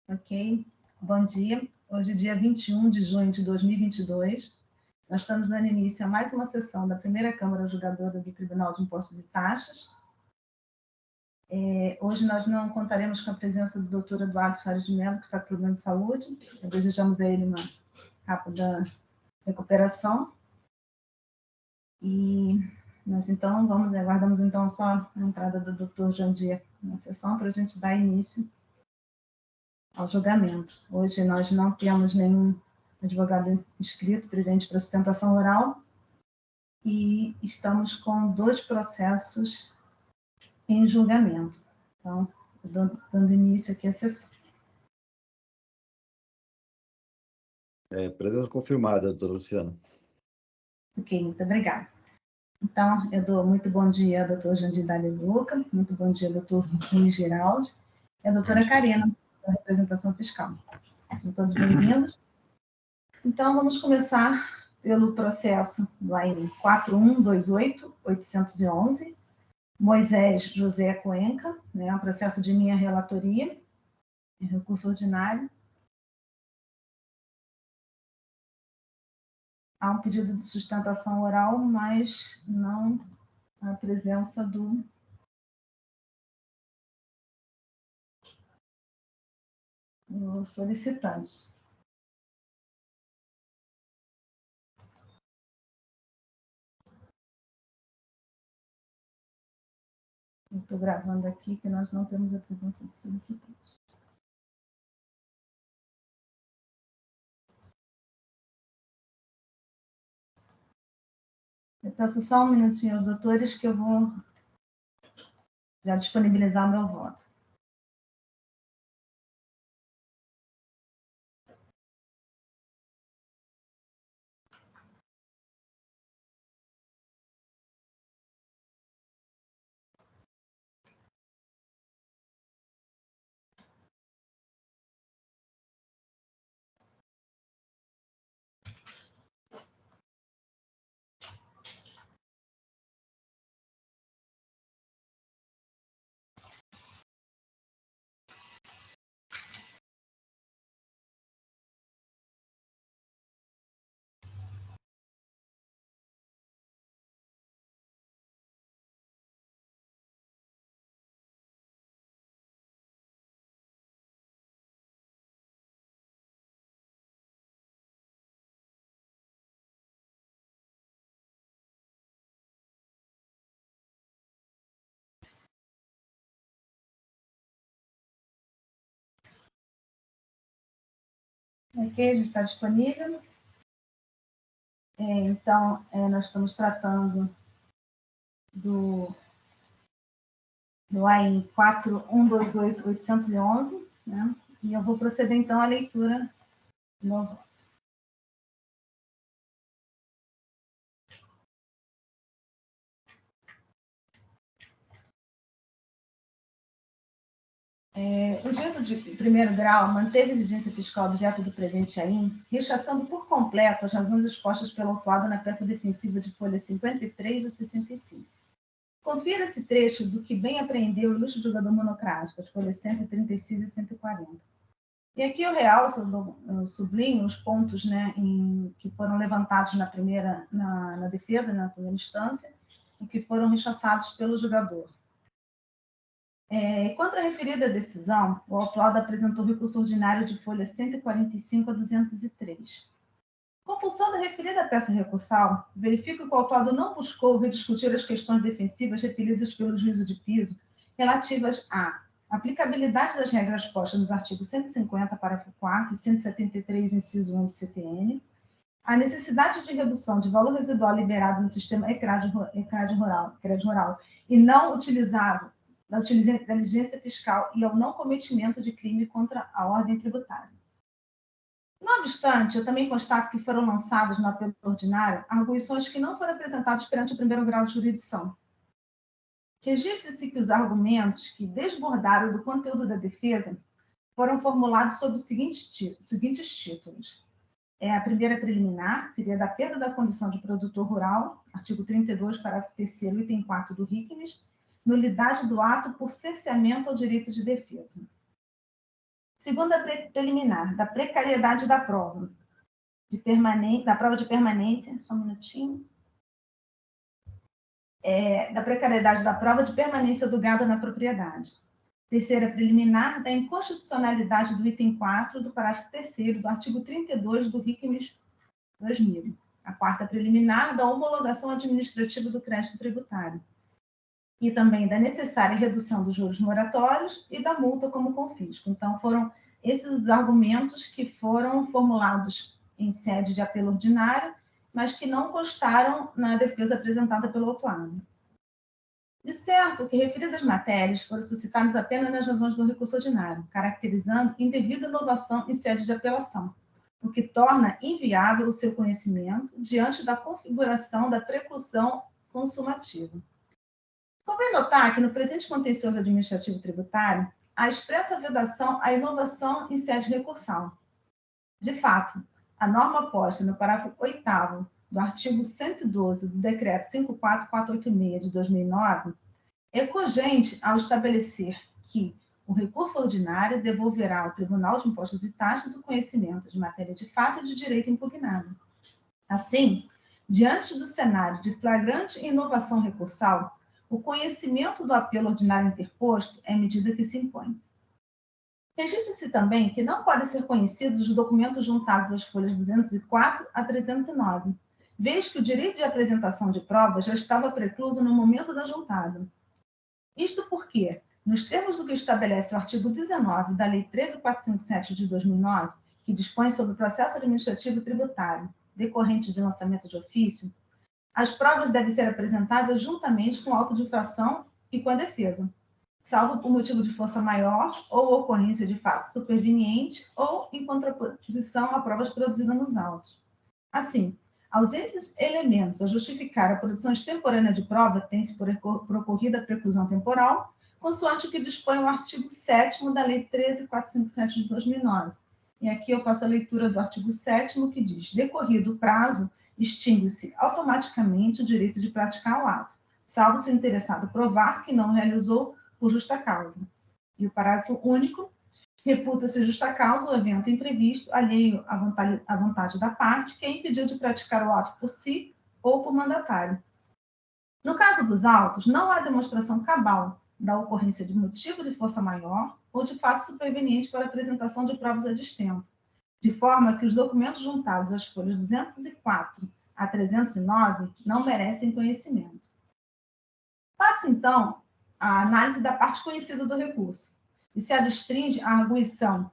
Ok, bom dia. Hoje é dia 21 de junho de 2022. Nós estamos dando início a mais uma sessão da primeira Câmara Julgadora do Tribunal de Impostos e Taxas. Hoje nós não contaremos com a presença do Dr. Eduardo Soares de Mello, que está com problema de saúde. Desejamos a ele uma rápida recuperação. E nós então aguardamos então só a entrada do Dr. Jandir na sessão para a gente dar início ao julgamento. Hoje nós não temos nenhum advogado inscrito presente para sustentação oral e estamos com 2 processos em julgamento. Então, dando início aqui à sessão. Presença confirmada, doutora Luciana. Ok, muito obrigada. Então, eu dou muito bom dia ao doutor Jandir Dália Luca, muito bom dia ao doutor Luiz Geraldi e à doutora Karina, da representação fiscal. Sejam todos bem-vindos. Então, vamos começar pelo processo do AIN 4128-811, Moisés José Cuenca, né, um processo de minha relatoria, em recurso ordinário. Há um pedido de sustentação oral, mas não a presença do solicitante. Eu estou gravando aqui que nós não temos a presença do solicitante. Eu peço só um minutinho aos doutores que eu vou já disponibilizar o meu voto. Ok, já está disponível. Então, nós estamos tratando do AIN 4128-811, né? E eu vou proceder, então, à leitura do meu voto. O juízo de primeiro grau manteve a exigência fiscal objeto do presente AIN, rechaçando por completo as razões expostas pelo autuado na peça defensiva de folhas 53 a 65. Confira esse trecho do que bem apreendeu o ilustre julgador monocrático, as folhas 136 e 140. E aqui eu realço, eu sublinho os pontos, né, que foram levantados na defesa, na primeira instância, e que foram rechaçados pelo julgador. Contra a referida decisão, o autuado apresentou recurso ordinário de folha 145 a 203. Compulsão da referida peça recursal, verifica que o autuado não buscou rediscutir as questões defensivas repelidas pelo juízo de piso relativas à aplicabilidade das regras postas nos artigos 150, parágrafo 4º e 173, inciso 1 do CTN, a necessidade de redução de valor residual liberado no sistema ECRAD rural e não utilizado da inteligência fiscal e ao não cometimento de crime contra a ordem tributária. Não obstante, eu também constato que foram lançadas no apelo ordinário arguições que não foram apresentadas perante o primeiro grau de jurisdição. Registre-se que os argumentos que desbordaram do conteúdo da defesa foram formulados sob os seguintes títulos. A primeira preliminar seria da perda da condição de produtor rural, artigo 32, parágrafo 3º, item 4 do RICMES, nulidade do ato por cerceamento ao direito de defesa. Segunda preliminar, da precariedade da prova. Da prova de permanência, só um minutinho. Da precariedade da prova de permanência do gado na propriedade. Terceira preliminar, da inconstitucionalidade do item 4 do parágrafo 3º do artigo 32 do RICMES 2000. A quarta preliminar, da homologação administrativa do crédito tributário. E também da necessária redução dos juros moratórios e da multa como confisco. Então, foram esses os argumentos que foram formulados em sede de apelo ordinário, mas que não constaram na defesa apresentada pelo autuado. De certo que referidas matérias foram suscitadas apenas nas razões do recurso ordinário, caracterizando indevida inovação em sede de apelação, o que torna inviável o seu conhecimento diante da configuração da preclusão consumativa. Convém notar que no presente contencioso administrativo tributário, há expressa vedação à inovação em sede recursal. De fato, a norma posta no parágrafo 8º do artigo 112 do Decreto 54486 de 2009 é cogente ao estabelecer que o recurso ordinário devolverá ao Tribunal de Impostos e Taxas o conhecimento de matéria de fato e de direito impugnado. Assim, diante do cenário de flagrante inovação recursal, o conhecimento do apelo ordinário interposto é medida que se impõe. Registre-se também que não podem ser conhecidos os documentos juntados às folhas 204 a 309, vez que o direito de apresentação de provas já estava precluso no momento da juntada. Isto porque, nos termos do que estabelece o artigo 19 da Lei 13.457 de 2009, que dispõe sobre o processo administrativo tributário decorrente de lançamento de ofício, as provas devem ser apresentadas juntamente com o auto de infração e com a defesa, salvo por motivo de força maior ou ocorrência de fato superveniente ou em contraposição a provas produzidas nos autos. Assim, ausentes elementos a justificar a produção extemporânea de prova, tem-se por ocorrida a preclusão temporal, consoante o que dispõe o artigo 7º da Lei 13.457 de 2009. E aqui eu faço a leitura do artigo 7º, que diz: decorrido o prazo, extingue-se automaticamente o direito de praticar o ato, salvo se o interessado provar que não realizou por justa causa. E o parágrafo único: reputa-se justa causa o evento imprevisto, alheio à vontade da parte, que a impediu de praticar o ato por si ou por mandatário. No caso dos autos, não há demonstração cabal da ocorrência de motivo de força maior ou de fato superveniente para a apresentação de provas a destempo, de forma que os documentos juntados às folhas 204 a 309 não merecem conhecimento. Faça, então, a análise da parte conhecida do recurso, e se adstringe à arguição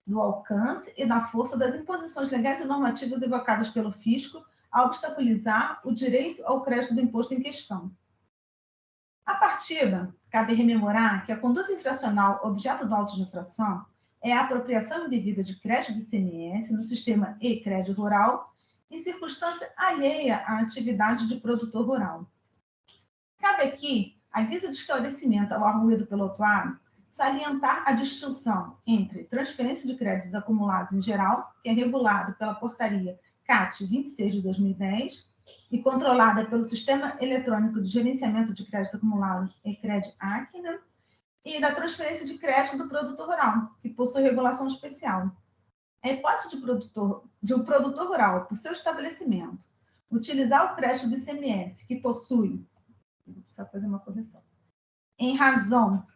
do alcance e da força das imposições legais e normativas evocadas pelo fisco a obstaculizar o direito ao crédito do imposto em questão. A partida, cabe rememorar que a conduta infracional objeto do auto de infração é a apropriação indevida de crédito de ICMS no sistema e-crédito rural em circunstância alheia à atividade de produtor rural. Cabe aqui, à guisa de esclarecimento ao arguído pelo autuado, salientar a distinção entre transferência de créditos acumulados em geral, que é regulado pela portaria CAT 26 de 2010 e controlada pelo Sistema Eletrônico de Gerenciamento de Crédito Acumulado, ECRED-AC, e da transferência de crédito do produtor rural, que possui regulação especial. A hipótese de um produtor rural, por seu estabelecimento, utilizar o crédito do ICMS, que possui, vou precisar fazer uma correção, em razão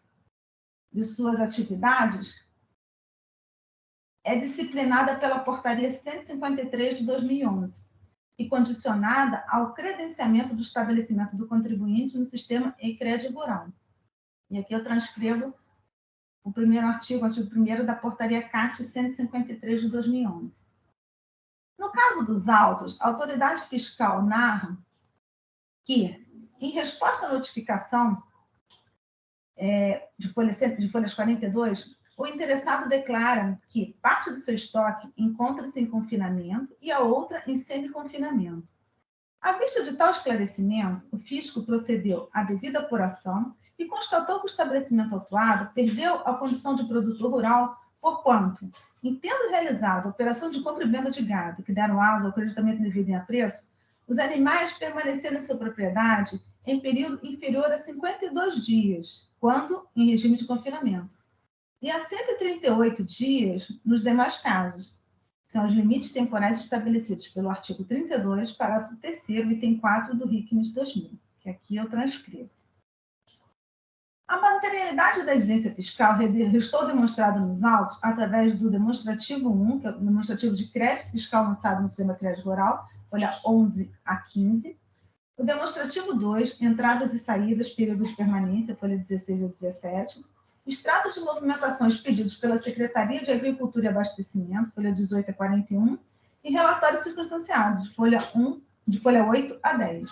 de suas atividades, é disciplinada pela Portaria 153 de 2011 e condicionada ao credenciamento do estabelecimento do contribuinte no sistema e-crédito rural. E aqui eu transcrevo o primeiro artigo 1º da Portaria CAT 153 de 2011. No caso dos autos, a autoridade fiscal narra que, em resposta à notificação de folhas 42, o interessado declara que parte do seu estoque encontra-se em confinamento e a outra em semi-confinamento. À vista de tal esclarecimento, o fisco procedeu à devida apuração e constatou que o estabelecimento autuado perdeu a condição de produtor rural, porquanto, em tendo realizado a operação de compra e venda de gado que deram asa ao creditamento devido em apreço, os animais permaneceram em sua propriedade em período inferior a 52 dias, quando em regime de confinamento. e a 138 dias nos demais casos. São os limites temporais estabelecidos pelo artigo 32, parágrafo 3º, item 4 do RICMES 2000, que aqui eu transcrevo. A materialidade da exigência fiscal restou demonstrada nos autos através do demonstrativo 1, que é o demonstrativo de crédito fiscal lançado no Sistema Crédito Rural, folha 11 a 15, o demonstrativo 2, entradas e saídas, período de permanência, folha 16 a 17, extratos de movimentação expedidos pela Secretaria de Agricultura e Abastecimento, folha 18 a 41, e relatórios circunstanciados, de folha 8 a 10.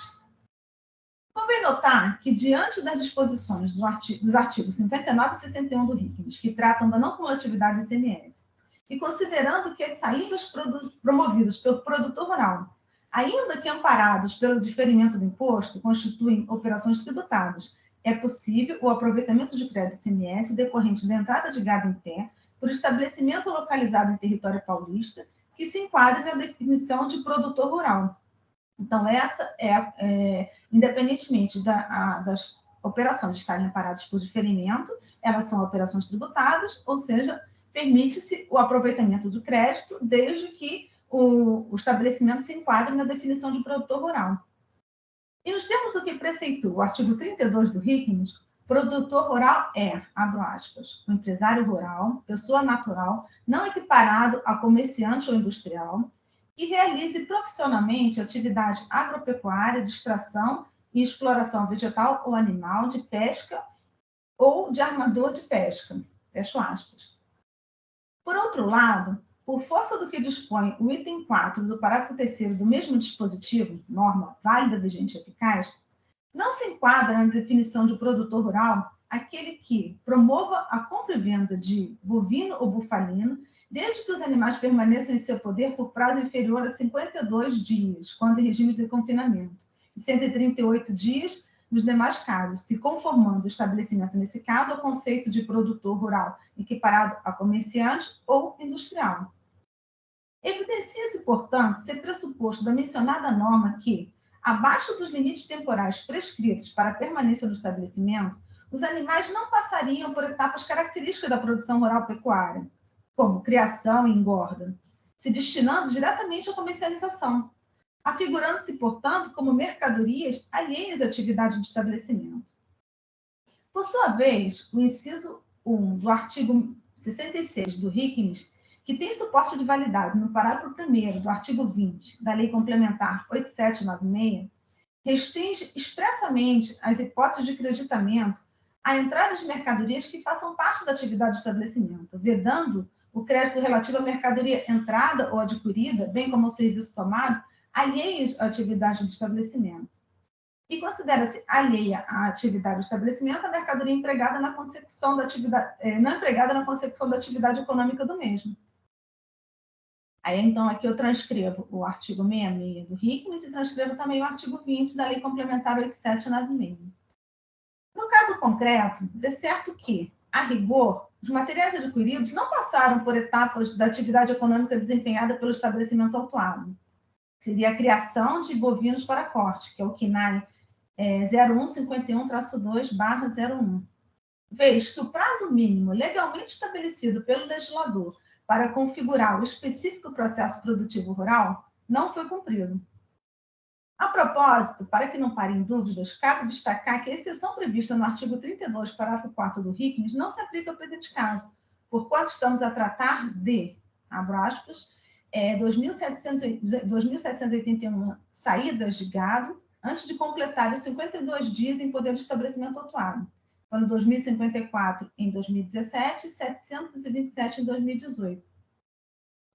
Convém notar que, diante das disposições dos artigos 59 e 61 do RICMES, que tratam da não cumulatividade do ICMS, e considerando que as saídas promovidas pelo produtor rural, ainda que amparados pelo diferimento do imposto, constituem operações tributadas, é possível o aproveitamento de crédito ICMS decorrente da entrada de gado em pé por estabelecimento localizado em território paulista, que se enquadre na definição de produtor rural. Então, essa independentemente das operações estarem amparadas por diferimento, elas são operações tributadas, ou seja, permite-se o aproveitamento do crédito desde que o estabelecimento se enquadre na definição de produtor rural. E nos termos do que preceitua o artigo 32 do RICMES, produtor rural é, abro aspas, um empresário rural, pessoa natural, não equiparado a comerciante ou industrial, que realize profissionalmente atividade agropecuária de extração e exploração vegetal ou animal, de pesca ou de armador de pesca. Fecho aspas. Por outro lado, por força do que dispõe o item 4 do parágrafo 3º do mesmo dispositivo, norma válida, vigente e eficaz, não se enquadra na definição de produtor rural aquele que promova a compra e venda de bovino ou bufalino, desde que os animais permaneçam em seu poder por prazo inferior a 52 dias, quando em regime de confinamento, e 138 dias nos demais casos, se conformando o estabelecimento, nesse caso, ao conceito de produtor rural equiparado a comerciante ou industrial. Evidencia-se, portanto, ser pressuposto da mencionada norma que, abaixo dos limites temporais prescritos para a permanência do estabelecimento, os animais não passariam por etapas características da produção rural pecuária, como criação e engorda, se destinando diretamente à comercialização, afigurando-se, portanto, como mercadorias alheias à atividade do estabelecimento. Por sua vez, o inciso 1 do artigo 66 do RICMES, que tem suporte de validade no parágrafo 1º do artigo 20 da Lei Complementar 8796, restringe expressamente as hipóteses de creditamento à entrada de mercadorias que façam parte da atividade do estabelecimento, vedando o crédito relativo à mercadoria entrada ou adquirida, bem como ao serviço tomado, alheios à atividade do estabelecimento. E considera-se alheia à atividade do estabelecimento a mercadoria empregada na consecução da atividade, não empregada na consecução da atividade econômica do mesmo. Aí, então, aqui eu transcrevo o artigo 66 do RICMES e transcrevo também o artigo 20 da Lei Complementar 8796. No caso concreto, é certo que, a rigor, os materiais adquiridos não passaram por etapas da atividade econômica desempenhada pelo estabelecimento autuado. Seria a criação de bovinos para corte, que é o CNAE 0151-2/01. Vez que o prazo mínimo legalmente estabelecido pelo legislador para configurar o específico processo produtivo rural não foi cumprido. A propósito, para que não parem dúvidas, cabe destacar que a exceção prevista no artigo 32, parágrafo 4 do RICMES não se aplica ao presente caso, porquanto estamos a tratar de, abro aspas, 2.781 saídas de gado antes de completar os 52 dias em poder do estabelecimento autuado. Foram 2.054 em 2017 e 727 em 2018.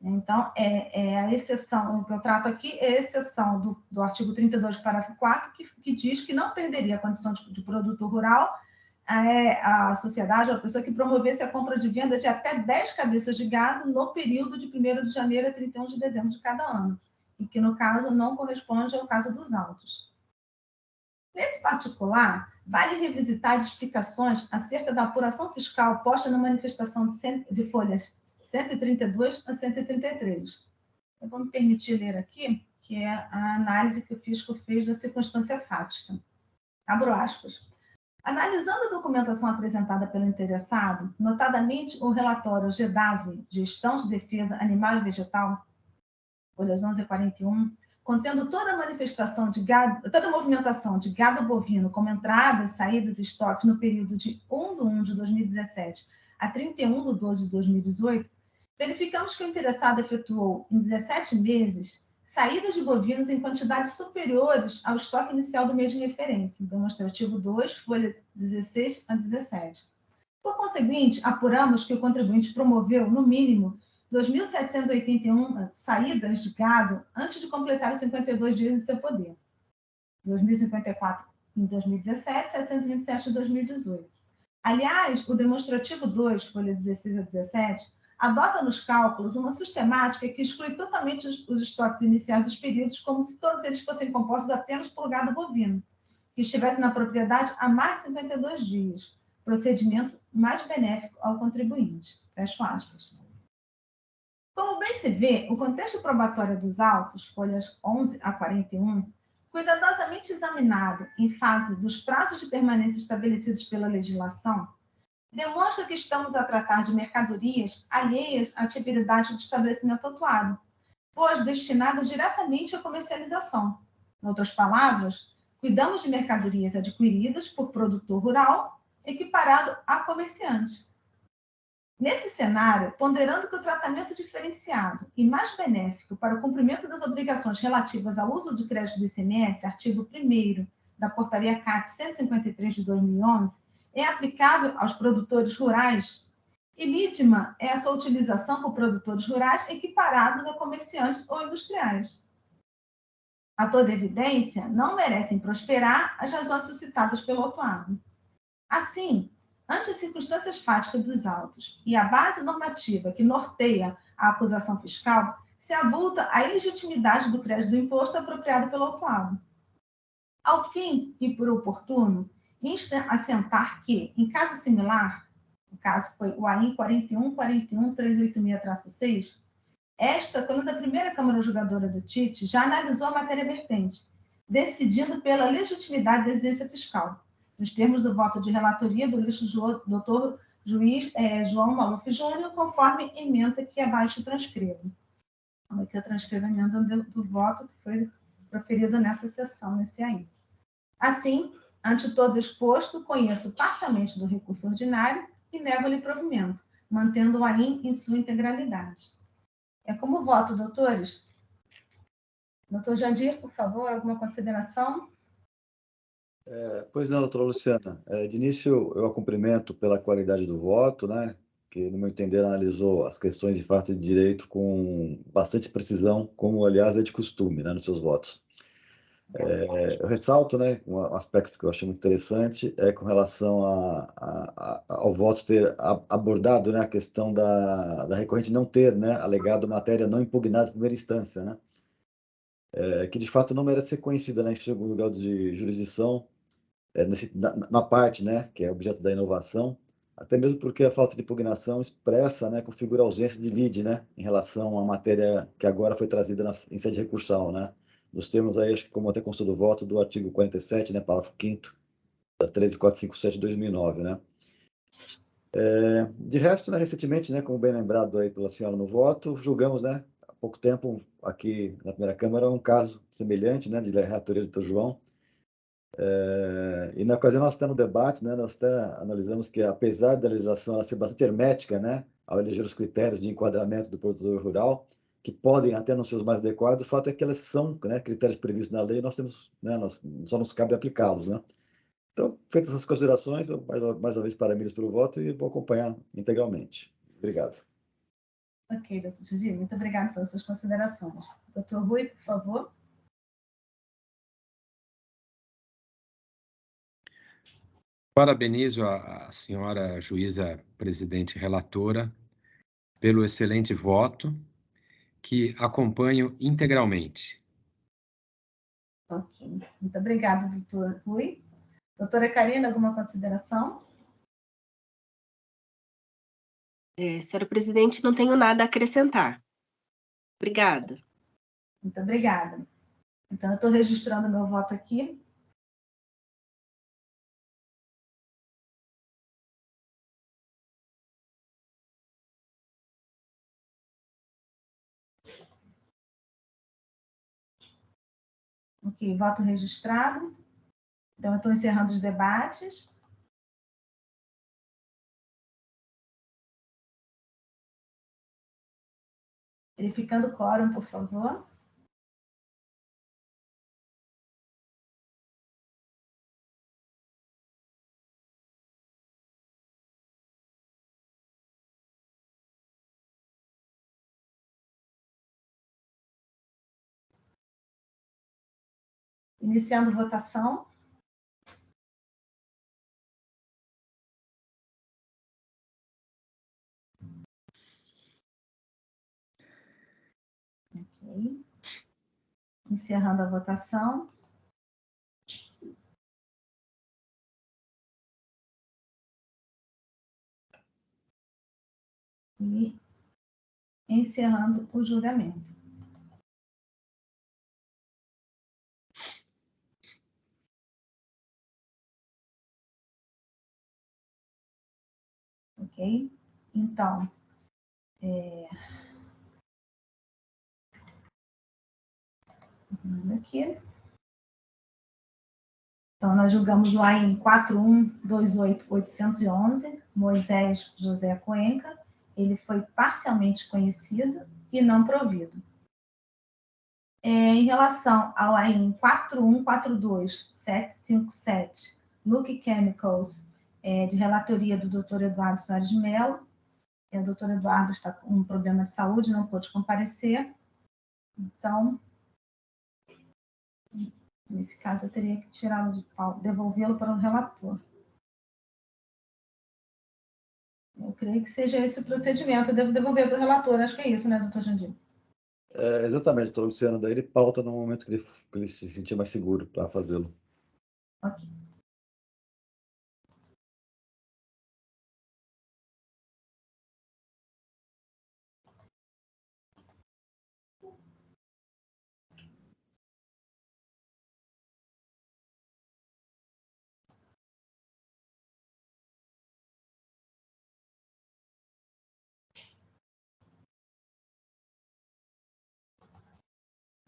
Então, a exceção, o que eu trato aqui é a exceção do artigo 32, parágrafo 4, que diz que não perderia a condição de produtor rural a sociedade, a pessoa que promovesse a compra de venda de até 10 cabeças de gado no período de 1º de janeiro a 31 de dezembro de cada ano, e que, no caso, não corresponde ao caso dos autos. Nesse particular, vale revisitar as explicações acerca da apuração fiscal posta na manifestação de folhas 132 a 133. Eu vou me permitir ler aqui, que é a análise que o fisco fez da circunstância fática. Abro aspas. Analisando a documentação apresentada pelo interessado, notadamente o relatório GEDAV, Gestão de Defesa Animal e Vegetal, folhas 11 a 41, contendo toda a manifestação de gado, toda a movimentação de gado bovino, como entradas, saídas e estoques no período de 1/1 de 2017 a 31/12 de 2018, verificamos que o interessado efetuou, em 17 meses, saídas de bovinos em quantidades superiores ao estoque inicial do mês de referência, demonstrativo 2, folha 16 a 17. Por conseguinte, apuramos que o contribuinte promoveu, no mínimo, 2.781 saídas de gado antes de completar os 52 dias em seu poder. 2.054 em 2017, 727 em 2018. Aliás, o demonstrativo 2, folha 16 a 17, adota nos cálculos uma sistemática que exclui totalmente os estoques iniciais dos períodos, como se todos eles fossem compostos apenas por gado bovino, que estivesse na propriedade há mais de 52 dias, procedimento mais benéfico ao contribuinte. Fecho aspas. Como bem se vê, o contexto probatório dos autos, folhas 11 a 41, cuidadosamente examinado em fase dos prazos de permanência estabelecidos pela legislação, demonstra que estamos a tratar de mercadorias alheias à atividade do estabelecimento autuado, pois destinadas diretamente à comercialização. Em outras palavras, cuidamos de mercadorias adquiridas por produtor rural, equiparado a comerciante. Nesse cenário, ponderando que o tratamento diferenciado e mais benéfico para o cumprimento das obrigações relativas ao uso de crédito do ICMS, artigo 1º da Portaria CAT 153 de 2011, é aplicável aos produtores rurais, e lídima é a sua utilização por produtores rurais equiparados a comerciantes ou industriais. A toda evidência, não merecem prosperar as razões suscitadas pelo autuado. Assim, ante as circunstâncias fáticas dos autos e a base normativa que norteia a acusação fiscal, se avulta a ilegitimidade do crédito do imposto apropriado pelo autuado. Ao fim e por oportuno, insta a assentar que, em caso similar, o caso foi o AIN 41.386/6, esta, quando a primeira Câmara Julgadora do TIT, já analisou a matéria vertente, decidindo pela legitimidade da exigência fiscal, nos termos do voto de relatoria do doutor juiz João Maluf Júnior, conforme emenda que abaixo transcrevo. Aqui eu transcrevo a emenda do voto que foi proferido nessa sessão, nesse AIN. Assim, ante todo exposto, conheço parcialmente do recurso ordinário e nego-lhe provimento, mantendo o AIN em sua integralidade. É como voto, doutores? Doutor Jandir, por favor, alguma consideração? Pois não, doutora Luciana. De início, eu a cumprimento pela qualidade do voto, né? Que, no meu entender, analisou as questões de fato e de direito com bastante precisão, como, aliás, é de costume, né, nos seus votos. Eu ressalto, né, um aspecto que eu achei muito interessante é com relação ao voto ter abordado, né, a questão da recorrente não ter, né, alegado matéria não impugnada em primeira instância, né, que de fato não merece ser conhecida, né, em segundo grau de jurisdição, na parte, né, que é objeto da inovação, até mesmo porque a falta de impugnação expressa, né, configura ausência de lide, né, em relação à matéria que agora foi trazida em sede recursal, né, nos termos aí, acho que como até constou do voto do artigo 47, né, parágrafo 5º da 13457 de 2009, né. De resto, né, recentemente, né, como bem lembrado aí pela senhora no voto, julgamos, né, há pouco tempo aqui na primeira Câmara um caso semelhante, né, de relatoria do Dr. João. E na ocasião nós até no debate, né, nós até analisamos que apesar da legislação ela ser bastante hermética, né, ao eleger os critérios de enquadramento do produtor rural, que podem até não ser os mais adequados, o fato é que elas são, né, critérios previstos na lei, nós temos, né, só nos cabe aplicá-los, né. Então, feitas essas considerações, eu mais uma vez parabéns pelo voto e vou acompanhar integralmente. Obrigado. Ok, doutor Jandir, muito obrigada pelas suas considerações. Doutor Rui, por favor. Parabenizo a senhora juíza presidente relatora pelo excelente voto, que acompanho integralmente. Ok, muito obrigada, doutor Rui. Doutora Karina, alguma consideração? Senhora presidente, não tenho nada a acrescentar. Obrigada. Muito obrigada. Então, eu estou registrando meu voto aqui. Ok, voto registrado. Então, eu estou encerrando os debates. Verificando o quórum, por favor. Iniciando votação. Ok. Encerrando a votação. E encerrando o julgamento. Ok? Então, aqui. Então, nós julgamos o AIN 4128811, Moisés José Cuenca. Ele foi parcialmente conhecido e não provido. Em relação ao AIN 4142757, Luke Chemicals, de relatoria do Dr. Eduardo Soares de Mello, o Dr. Eduardo está com um problema de saúde, não pôde comparecer. Então, nesse caso, eu teria que tirá-lo de pauta, devolvê-lo para o relator. Eu creio que seja esse o procedimento. Eu devo devolver para o relator. Acho que é isso, né, doutor Jandir? Exatamente, doutor Luciano. Daí ele pauta no momento que ele se sentir mais seguro para fazê-lo. Ok.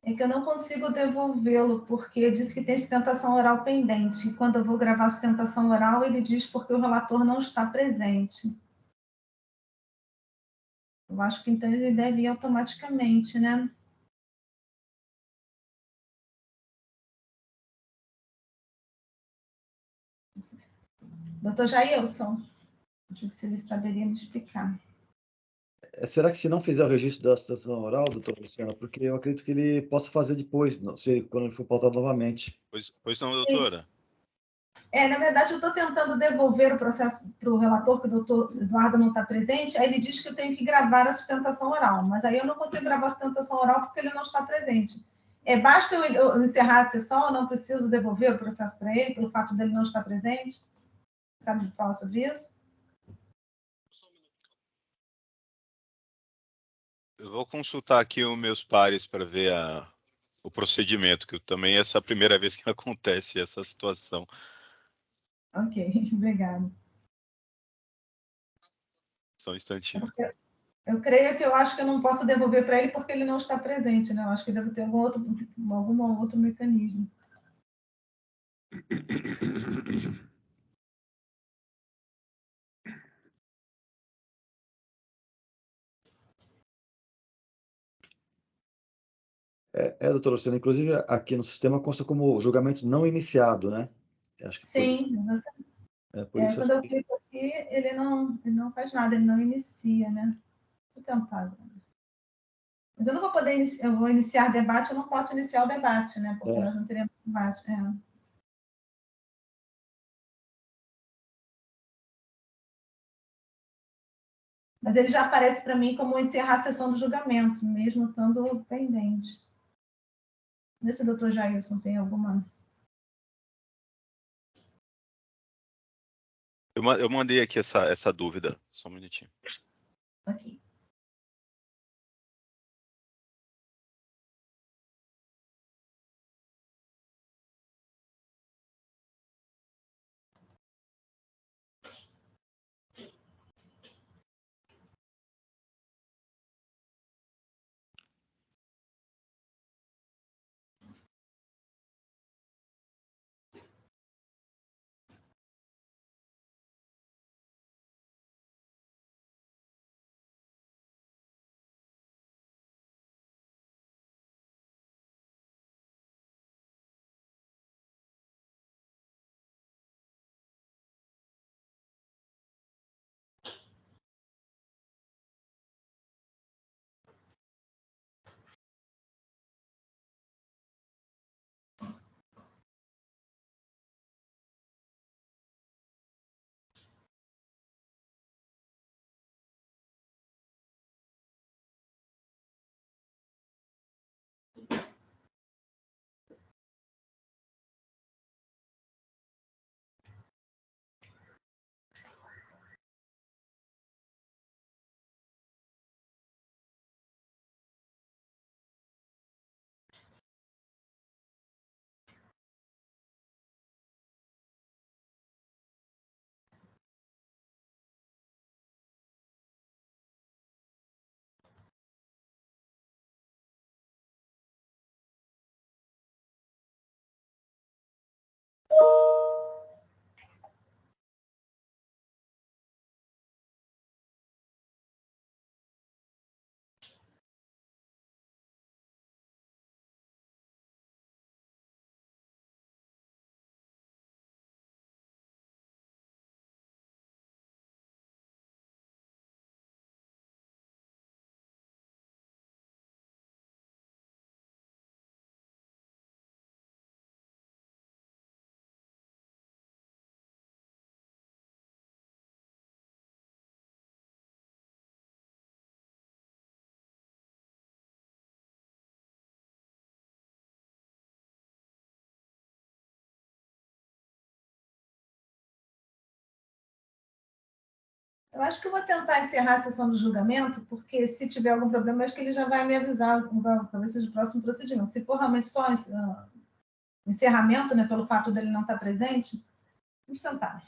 É que eu não consigo devolvê-lo, porque diz que tem sustentação oral pendente. E quando eu vou gravar a sustentação oral, ele diz porque o relator não está presente. Eu acho que então ele deve ir automaticamente, né? Doutor Jailson, não sei se ele saberia me explicar. Será que se não fizer o registro da sustentação oral, doutor Luciano, porque eu acredito que ele possa fazer depois, não sei, quando ele for pautado novamente. Pois não, doutora. Na verdade, eu estou tentando devolver o processo para o relator, que o doutor Eduardo não está presente, aí ele diz que eu tenho que gravar a sustentação oral, mas aí eu não consigo gravar a sustentação oral porque ele não está presente. Basta eu encerrar a sessão, eu não preciso devolver o processo para ele, pelo fato dele não estar presente? Sabe falar sobre isso? Eu vou consultar aqui os meus pares para ver o procedimento, que também essa é a primeira vez que acontece essa situação. Ok, obrigada. Só um instantinho. Eu creio que eu acho que eu não posso devolver para ele porque ele não está presente, né? Eu acho que deve ter algum outro mecanismo. Doutor Luciano, inclusive aqui no sistema consta como julgamento não iniciado, né? Acho que por isso. Sim, exatamente. Por isso Quando eu clico aqui, ele não faz nada, ele não inicia, né? Vou tentar. Mas eu não vou poder eu vou iniciar debate, eu não posso iniciar o debate, né? Porque nós não teremos debate. Mas ele já aparece para mim como encerrar a sessão do julgamento, mesmo estando pendente. Vê se o doutor Jailson tem alguma. Eu mandei aqui essa dúvida, só um minutinho. Ok. Eu acho que eu vou tentar encerrar a sessão do julgamento, porque se tiver algum problema, acho que ele já vai me avisar, talvez seja o próximo procedimento. Se for realmente só encerramento, né, pelo fato dele não estar presente, vamos tentar.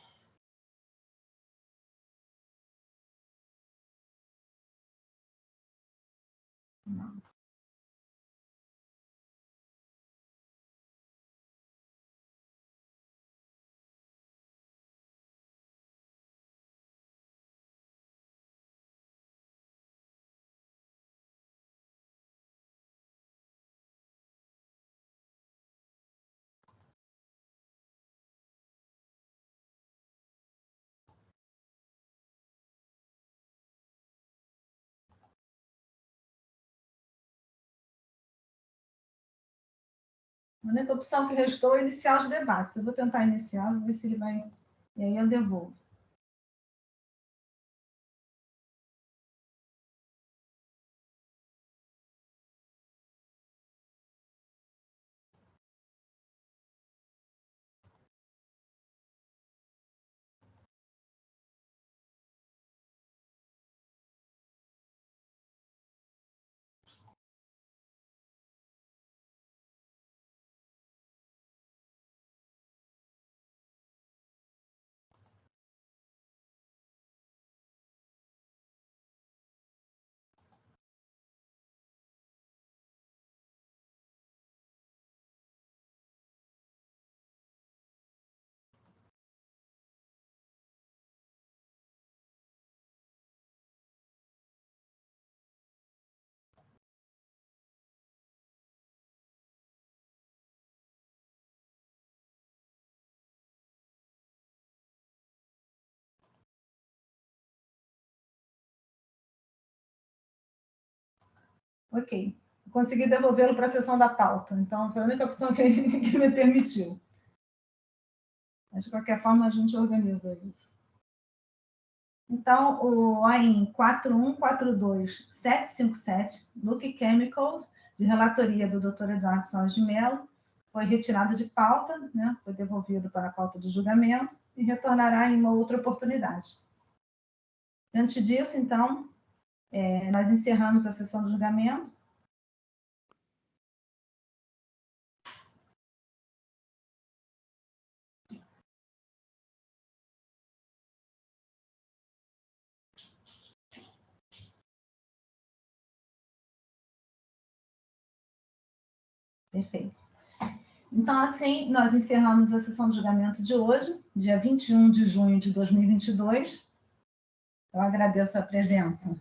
Não. A única opção que restou é iniciar os debates. Eu vou tentar iniciar, vou ver se ele vai... E aí eu devolvo. Ok. Consegui devolvê-lo para a sessão da pauta. Então, foi a única opção que me permitiu. Mas, de qualquer forma, a gente organiza isso. Então, o AIN 4142757, Luke Chemicals, de relatoria do Dr. Eduardo Soares de Mello, foi retirado de pauta, né? Foi devolvido para a pauta do julgamento e retornará em uma outra oportunidade. Diante disso, então, nós encerramos a sessão do julgamento. Perfeito. Então, assim, nós encerramos a sessão de julgamento de hoje, dia 21 de junho de 2022. Eu agradeço a presença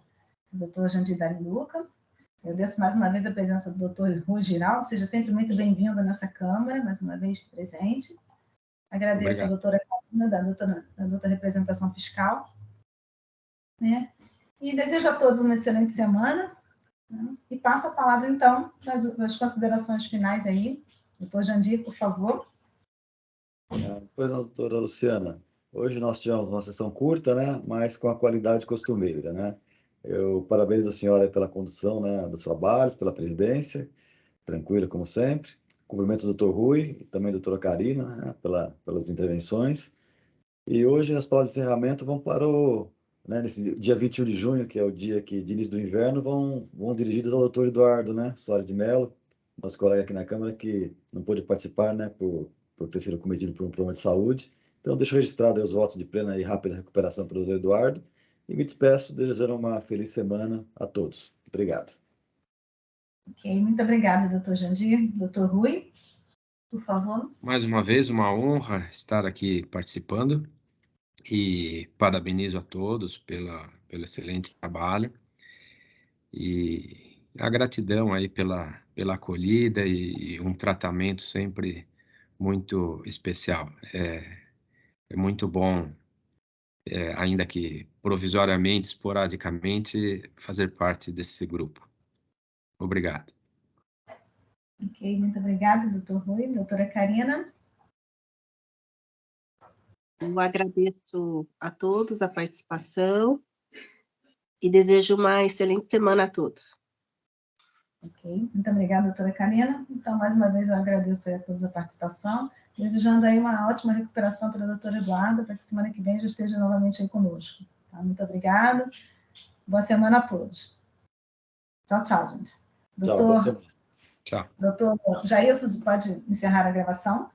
do Dr. Jandir Dariluca. Eu agradeço mais uma vez a presença do Dr. Rui Giraldo. Seja sempre muito bem-vindo nessa Câmara, mais uma vez presente. Agradeço a doutora Carina, da doutora Representação Fiscal. Né? E desejo a todos uma excelente semana. Né? E passo a palavra, então, para as considerações finais aí. Doutor Jandir, por favor. Pois não, doutora Luciana. Hoje nós tivemos uma sessão curta, né, mas com a qualidade costumeira, né? Eu parabenizo a senhora pela condução, né, dos trabalhos, pela presidência, tranquila como sempre. Cumprimento o doutor Rui e também a doutora Carina, né, pelas intervenções. E hoje as palavras de encerramento vão para nesse dia 21 de junho, que é o dia de início do inverno, vão dirigidas ao doutor Eduardo, né, Soares de Mello, nosso colega aqui na Câmara, que não pôde participar, né, por ter sido cometido por um problema de saúde. Então, deixo registrado os votos de plena e rápida recuperação para o doutor Eduardo e me despeço, desejando uma feliz semana a todos. Obrigado. Ok, muito obrigada, doutor Jandir. Doutor Rui, por favor. Mais uma vez, uma honra estar aqui participando e parabenizo a todos pelo excelente trabalho e a gratidão aí pela acolhida e um tratamento sempre muito especial. É muito bom, ainda que provisoriamente, esporadicamente, fazer parte desse grupo. Obrigado. Ok, muito obrigada, doutor Rui. Doutora Carina. Eu agradeço a todos a participação e desejo uma excelente semana a todos. Ok, muito obrigada, doutora Carina. Então, mais uma vez, eu agradeço a todos a participação, desejando aí uma ótima recuperação para a doutora Eduarda, para que semana que vem já esteja novamente aí conosco. Tá? Muito obrigada. Boa semana a todos. Tchau, tchau, gente. Tchau, boa semana. Tchau. Doutor Jailson, pode encerrar a gravação?